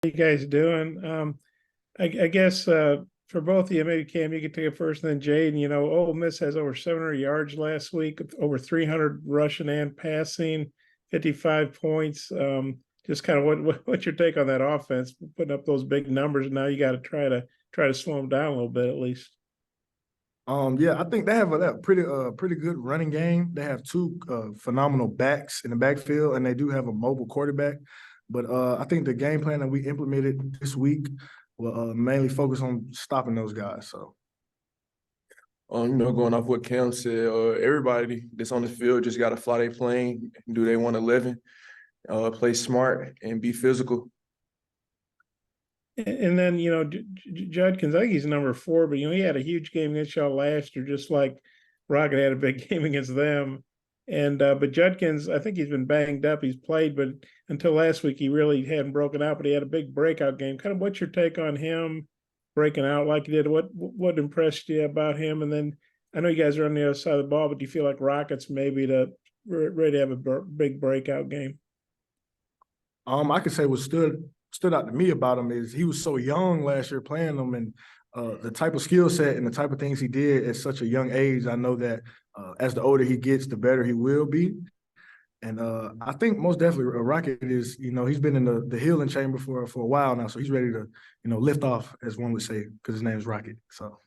you guys doing? I guess for both of you, maybe Cam, you could take it first, and then Jayden. Ole Miss has over 700 yards last week, over 300 rushing and passing, 55 points. Just kind of what's your take on that offense, putting up those big numbers? And now you got to try to slow them down a little bit at least. Yeah, I think they have a pretty good running game. They have two phenomenal backs in the backfield, and they do have a mobile quarterback. But I think the game plan that we implemented this week will mainly focus on stopping those guys. So, going off what Cam said, everybody that's on the field just got to fly their plane, do they 111, play smart, and be physical. And then, Judkins, I think he's number 4, but, he had a huge game against y'all last year, just like Rocket had a big game against them. And, but Judkins, I think he's been banged up. He's played, but until last week, he really hadn't broken out, but he had a big breakout game. Kind of what's your take on him breaking out like he did? What impressed you about him? And then I know you guys are on the other side of the ball, but do you feel like Rocket's maybe ready to have a big breakout game? I could say what stood out to me about him is he was so young last year playing them, and the type of skill set and the type of things he did at such a young age. I know that as the older he gets, the better he will be. And I think most definitely Rocket is, he's been in the healing chamber for a while now, so he's ready to, lift off, as one would say, because his name is Rocket. So,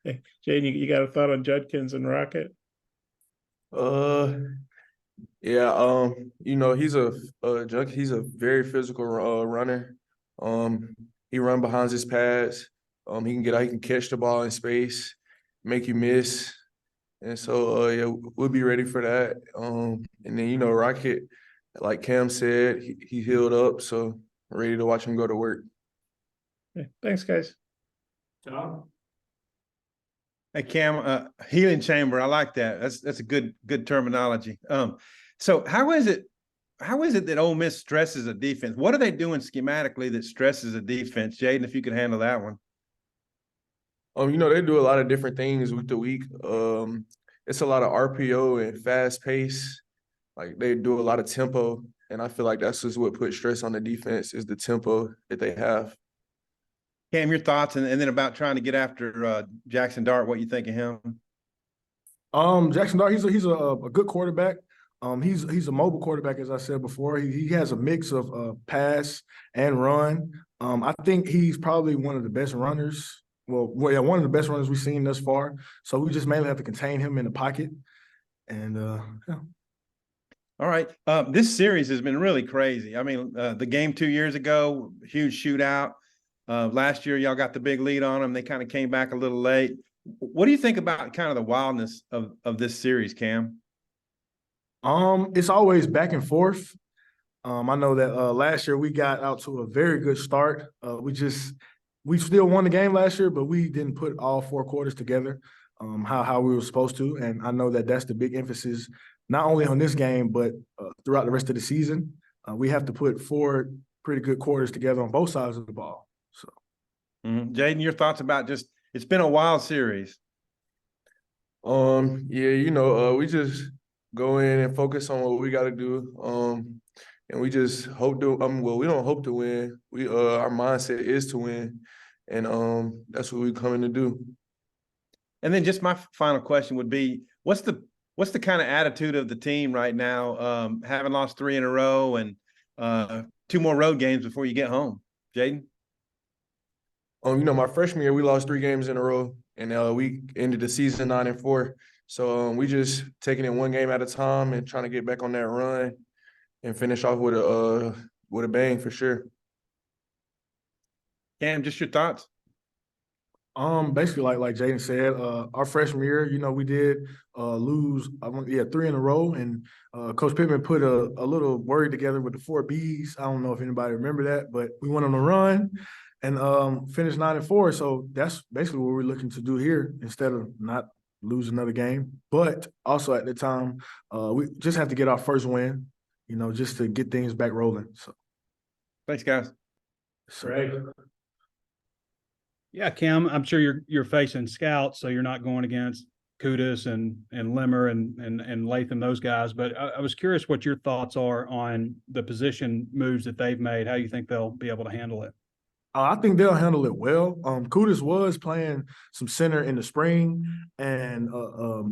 okay, Jayden, you got a thought on Judkins and Rocket? Yeah, he's he's a very physical runner. He run behind his pads. He can get out, he can catch the ball in space, make you miss. And so yeah, we'll be ready for that. And then Rocket, like Cam said, he healed up, so ready to watch him go to work. Okay. Thanks, guys. Tom? Hey Cam, healing chamber. I like that. That's a good terminology. So how is it that Ole Miss stresses a defense? What are they doing schematically that stresses a defense? Jayden, if you could handle that one. They do a lot of different things week to week. It's a lot of RPO and fast pace. Like they do a lot of tempo, and I feel like that's just what puts stress on the defense is the tempo that they have. Cam, your thoughts, and then about trying to get after Jackson Dart. What you think of him? Jackson Dart, he's a good quarterback. He's a mobile quarterback, as I said before. He has a mix of pass and run. I think he's probably one of the best runners. Well, yeah, one of the best runners we've seen thus far. So we just mainly have to contain him in the pocket. And yeah. All right. This series has been really crazy. I mean, the game 2 years ago, huge shootout. Last year, y'all got the big lead on them. They kind of came back a little late. What do you think about kind of the wildness of this series, Cam? It's always back and forth. I know that last year we got out to a very good start. We still won the game last year, but we didn't put all 4 quarters together how we were supposed to. And I know that that's the big emphasis, not only on this game, but throughout the rest of the season. We have to put 4 pretty good quarters together on both sides of the ball. So, Jayden, your thoughts about it's been a wild series. Yeah, we just go in and focus on what we got to do. And we just hope to. We don't hope to win. Our mindset is to win, and that's what we're coming to do. And then just my final question would be, what's the kind of attitude of the team right now? Having lost 3 in a row and 2 more road games before you get home, Jayden. My freshman year we lost 3 games in a row, and we ended the season 9-4. So we just taking it one game at a time and trying to get back on that run and finish off with a bang for sure. Cam, just your thoughts. Basically, like Jayden said, our freshman year, we did lose 3 in a row, and Coach Pittman put a little word together with the 4 Bs. I don't know if anybody remember that, but we went on a run and finished 9-4. So that's basically what we're looking to do here, instead of not lose another game. But also at the time, we just have to get our first win, just to get things back rolling. So, thanks, guys. Right. Yeah, Cam, I'm sure you're facing scouts, so you're not going against Kudus and Limmer and Latham, those guys. But I was curious what your thoughts are on the position moves that they've made. How you think they'll be able to handle it? I think they'll handle it well. Kudus was playing some center in the spring, and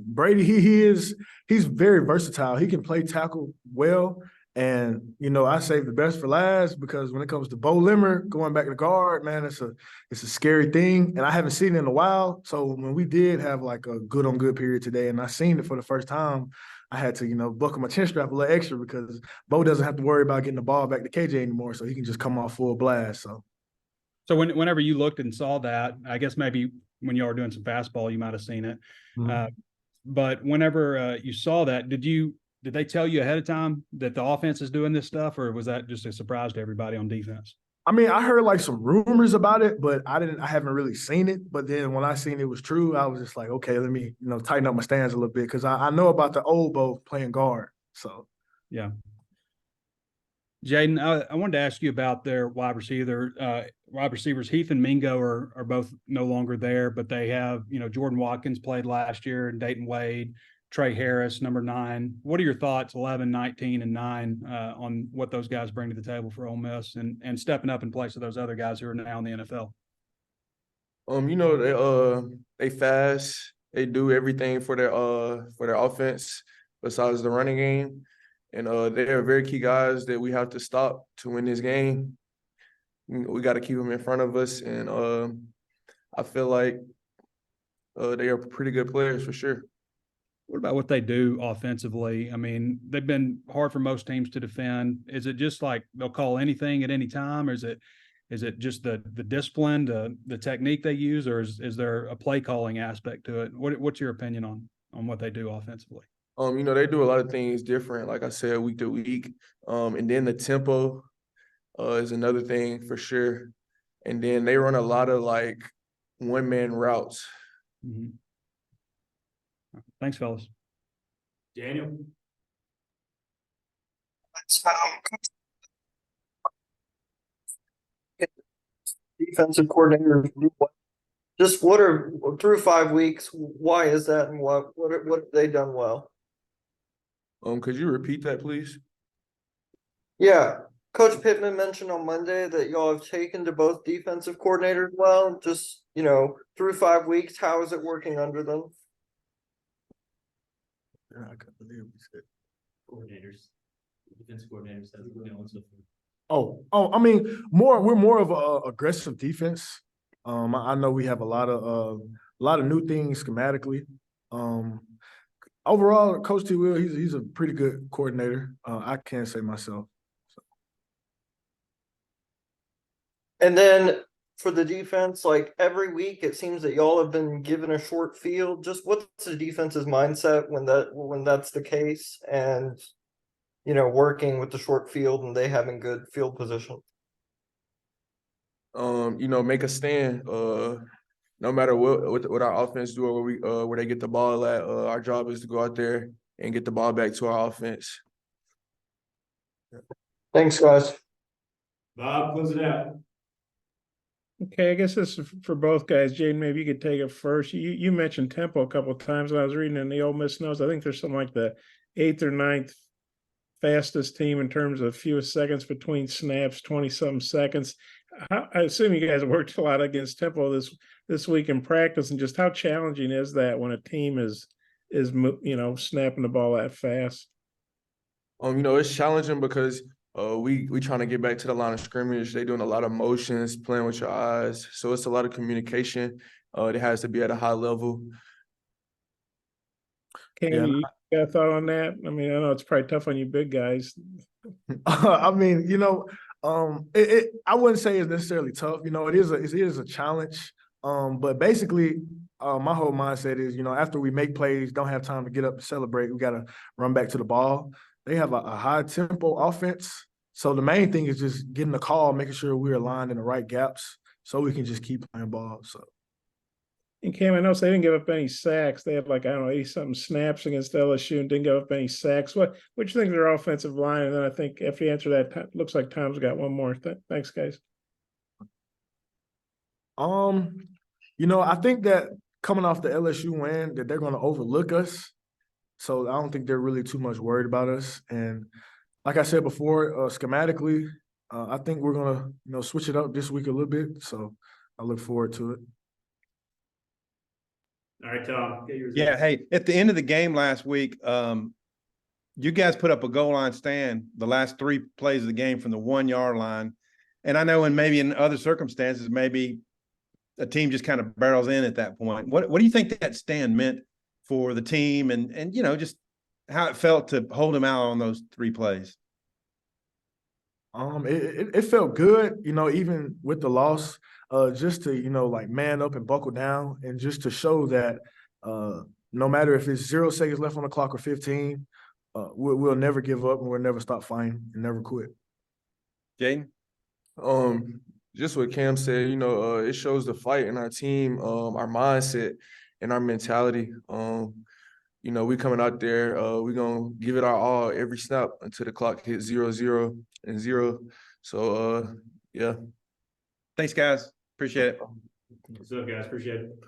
Brady, he's very versatile. He can play tackle well, and I saved the best for last because when it comes to Bo Limmer going back to guard, man, it's a scary thing, and I haven't seen it in a while. So when we did have like a good on good period today, and I seen it for the first time, I had to buckle my chin strap a little extra because Bo doesn't have to worry about getting the ball back to KJ anymore, so he can just come off full blast. So whenever you looked and saw that, I guess maybe when y'all were doing some fastball, you might have seen it. Mhm. But whenever you saw that, did they tell you ahead of time that the offense is doing this stuff, or was that just a surprise to everybody on defense? I mean, I heard like some rumors about it, but I haven't really seen it. But then when I seen it was true, I was just like, okay, let me, tighten up my stance a little bit because I know about the old Bo playing guard. So Yeah. Jayden, I wanted to ask you about their wide receivers. Heath and Mingo are both no longer there, but they have, Jordan Watkins played last year, and Dayton Wade, Trey Harris, number 9. What are your thoughts, 11, 19, and 9, on what those guys bring to the table for Ole Miss and stepping up in place of those other guys who are now in the NFL? They fast. They do everything for their offense besides the running game. And they are very key guys that we have to stop to win this game. We got to keep them in front of us, and I feel like they are pretty good players for sure. What about what they do offensively? I mean, they've been hard for most teams to defend. Is it just like they'll call anything at any time, or is it just the discipline, the technique they use, or is there a play calling aspect to it? What's your opinion on what they do offensively? They do a lot of things different, like I said, week to week. And then the tempo is another thing for sure. And then they run a lot of like one-man routes. Mm-hmm. Thanks, fellas. Daniel. Defensive coordinator. Just what are through 5 weeks? Why is that, and what have they done well? Could you repeat that, please? Yeah, Coach Pittman mentioned on Monday that y'all have taken to both defensive coordinators well. Just through 5 weeks, how is it working under them? I can't believe we said. Coordinators. Defensive coordinators. I mean, we're more of a aggressive defense. I know we have a lot of new things schematically. Overall, Coach T. Will, he's a pretty good coordinator. I can't say myself. So. And then for the defense, like every week, it seems that y'all have been given a short field. Just what's the defense's mindset when that's the case, and working with the short field and they having good field position? Make a stand. No matter what our offense do or where they get the ball at, our job is to go out there and get the ball back to our offense. Thanks, guys. Bob, close it out. Okay, I guess this is for both guys. Jayden, maybe you could take it first. You mentioned tempo a couple of times when I was reading in the Ole Miss notes. I think there's something like the 8th or 9th fastest team in terms of fewest seconds between snaps, 20-something seconds. I assume you guys worked a lot against tempo this week in practice, and just how challenging is that when a team is snapping the ball that fast? It's challenging because we trying to get back to the line of scrimmage. They doing a lot of motions, playing with your eyes, so it's a lot of communication. It has to be at a high level. Cam, you got a thought on that? I mean, I know it's probably tough on you big guys. I mean, I wouldn't say it's necessarily tough. It is a challenge. But basically, my whole mindset is, after we make plays, don't have time to get up and celebrate. We got to run back to the ball. They have a high tempo offense. So the main thing is just getting the call, making sure we're aligned in the right gaps so we can just keep playing ball. So. And Cam, I noticed they didn't give up any sacks. They had 80-something snaps against LSU and didn't give up any sacks. What you think of their offensive line? And then I think after you answer that, looks like Tom's got one more. Thanks, guys. I think that coming off the LSU win that they're going to overlook us. So I don't think they're really too much worried about us. And like I said before, schematically, I think we're going to switch it up this week a little bit. So I look forward to it. All right, Tom, get yours. Yeah, hey, at the end of the game last week, you guys put up a goal line stand the last 3 plays of the game from the 1-yard line. And I know in other circumstances, maybe a team just kind of barrels in at that point. What do you think that stand meant for the team and just how it felt to hold them out on those 3 plays? It felt good, even with the loss, just to, like man up and buckle down and just to show that no matter if it's 0 seconds left on the clock or 15, we'll never give up and we'll never stop fighting and never quit. Jayden? Just what Cam said, it shows the fight in our team, our mindset and our mentality. We coming out there, we're gonna give it our all every snap until the clock hits 0, 0, and 0. So yeah. Thanks, guys. Appreciate it. What's up, guys? Appreciate it.